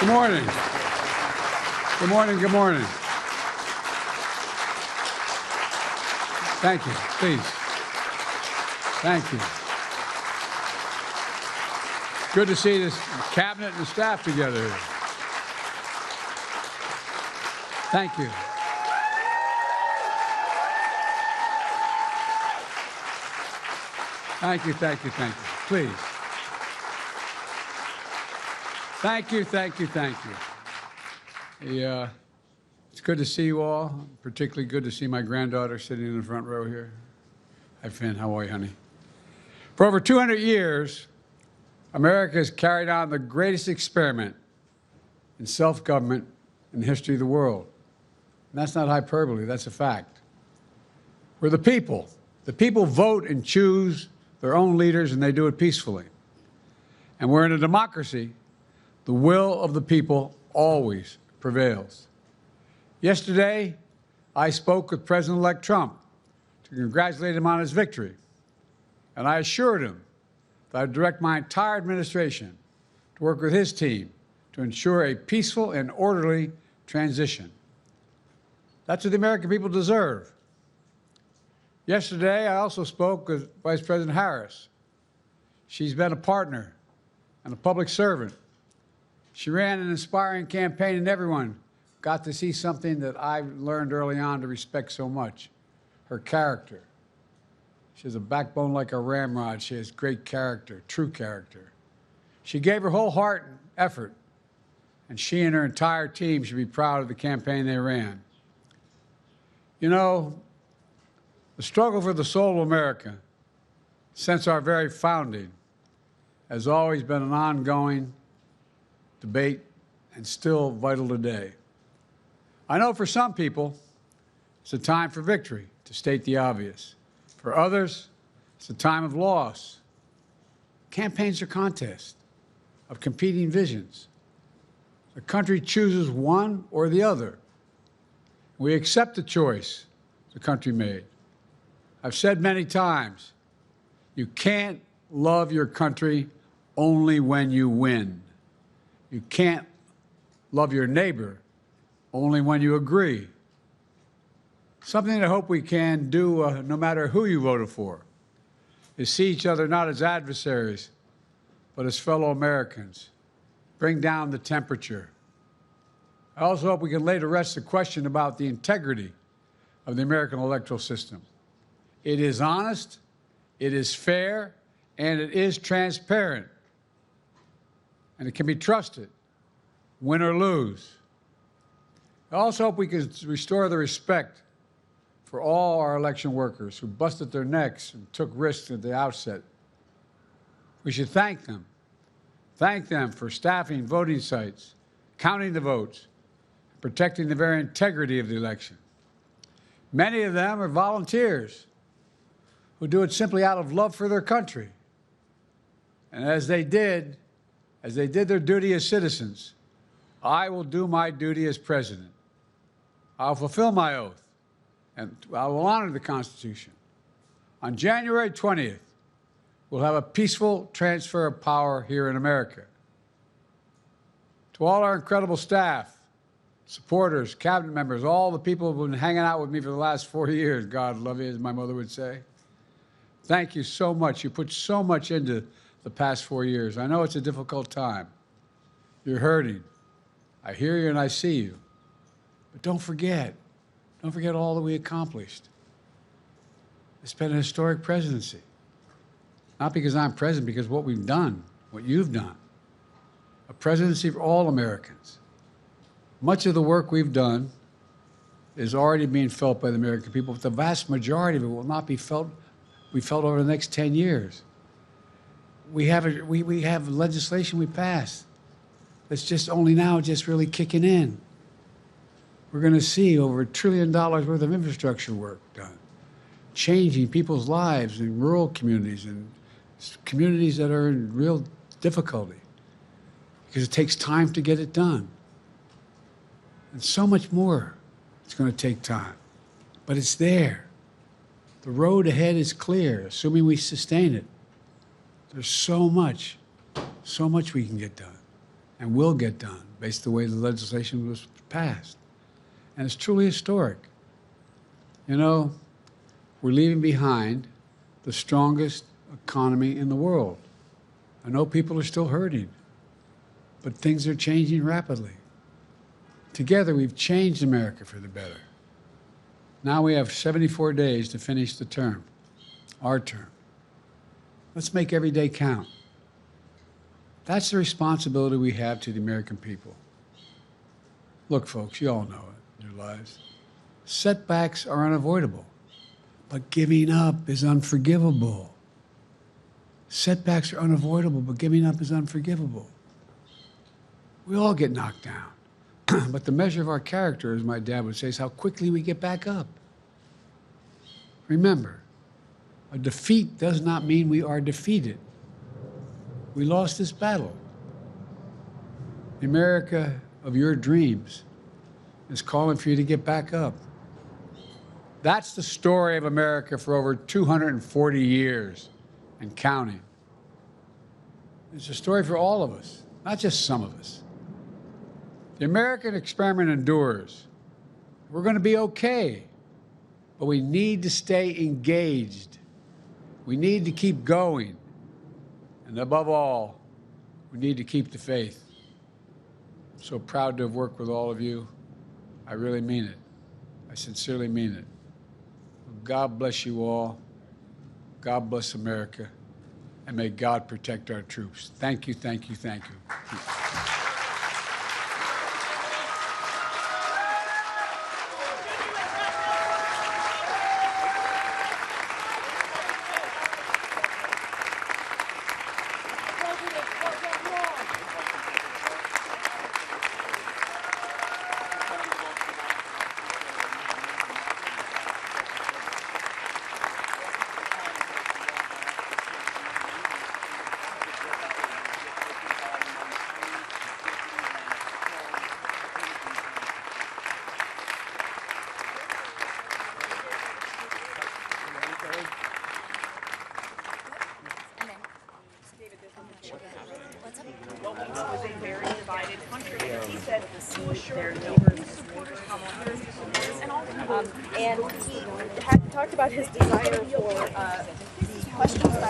morning. Good morning, good morning. Thank you, please. Thank you. Good to see this cabinet and the staff together here. Thank you. Thank you, thank you, thank you. Please. Thank you, thank you, thank you. It's good to see you all. Particularly good to see my granddaughter sitting in the front row here. Hi, Finn. How are you, honey? For over 200 years, America has carried on the greatest experiment in self-government in the history of the world. And that's not hyperbole, that's a fact. We're the people. The people vote and choose their own leaders, and they do it peacefully. And we're in a democracy. The will of the people always prevails. Yesterday, I spoke with President-elect Trump to congratulate him on his victory. And I assured him that I'd direct my entire administration to work with his team to ensure a peaceful and orderly transition. That's what the American people deserve. Yesterday, I also spoke with Vice President Harris. She's been a partner and a public servant. She ran an inspiring campaign, and everyone got to see something that I learned early on to respect so much, her character. She has a backbone like a ramrod. She has great character, true character. She gave her whole heart and effort, and she and her entire team should be proud of the campaign they ran. You know, the struggle for the soul of America, since our very founding, has always been an ongoing debate and still vital today. I know for some people, it's a time for victory, to state the obvious. For others, it's a time of loss. Campaigns are contests of competing visions. The country chooses one or the other. We accept the choice the country made. I've said many times, you can't love your country only when you win. You can't love your neighbor only when you agree. Something I hope we can do, no matter who you voted for, is see each other not as adversaries, but as fellow Americans. Bring down the temperature. I also hope we can lay to rest the question about the integrity of the American electoral system. It is honest, it is fair, and it is transparent. And it can be trusted, win or lose. I also hope we can restore the respect for all our election workers who busted their necks and took risks at the outset. We should thank them. Thank them for staffing voting sites, counting the votes, protecting the very integrity of the election. Many of them are volunteers who do it simply out of love for their country. And as they did their duty as citizens, I will do my duty as president. I'll fulfill my oath, and I will honor the Constitution. On January 20th, we'll have a peaceful transfer of power here in America. To all our incredible staff, supporters, cabinet members, all the people who've been hanging out with me for the last 4 years, God love you, as my mother would say. Thank you so much. You put so much into the past 4 years. I know it's a difficult time. You're hurting. I hear you and I see you. But don't forget all that we accomplished. It's been a historic presidency. Not because I'm president, because what we've done, what you've done. A presidency for all Americans. Much of the work we've done is already being felt by the American people, but the vast majority of it will not be felt over the next 10 years. We have legislation we passed that's just only now just really kicking in. We're going to see over $1 trillion worth of infrastructure work done, changing people's lives in rural communities and communities that are in real difficulty, because it takes time to get it done. And so much more. It's going to take time, but it's there. The road ahead is clear, assuming we sustain it. There's so much we can get done and will get done. based on the way the legislation was passed. And it's truly historic. You know, we're leaving behind the strongest economy in the world. I know people are still hurting, but things are changing rapidly. Together, we've changed America for the better. Now we have 74 days to finish the term, our term. Let's make every day count. That's the responsibility we have to the American people. Look, folks, you all know it in your lives. Setbacks are unavoidable, but giving up is unforgivable. Setbacks are unavoidable, but giving up is unforgivable. We all get knocked down. But the measure of our character, as my dad would say, is how quickly we get back up. Remember, a defeat does not mean we are defeated. We lost this battle. The America of your dreams is calling for you to get back up. That's the story of America for over 240 years and counting. It's a story for all of us, not just some of us. The American experiment endures. We're going to be okay, but we need to stay engaged. We need to keep going. And above all, we need to keep the faith. I'm so proud to have worked with all of you. I really mean it. I sincerely mean it. God bless you all. God bless America. And may God protect our troops. Thank you, thank you, thank you. Was a very divided country. He said to assure their neighbors supporters Kamala Harris and he had talked about his desire for the questions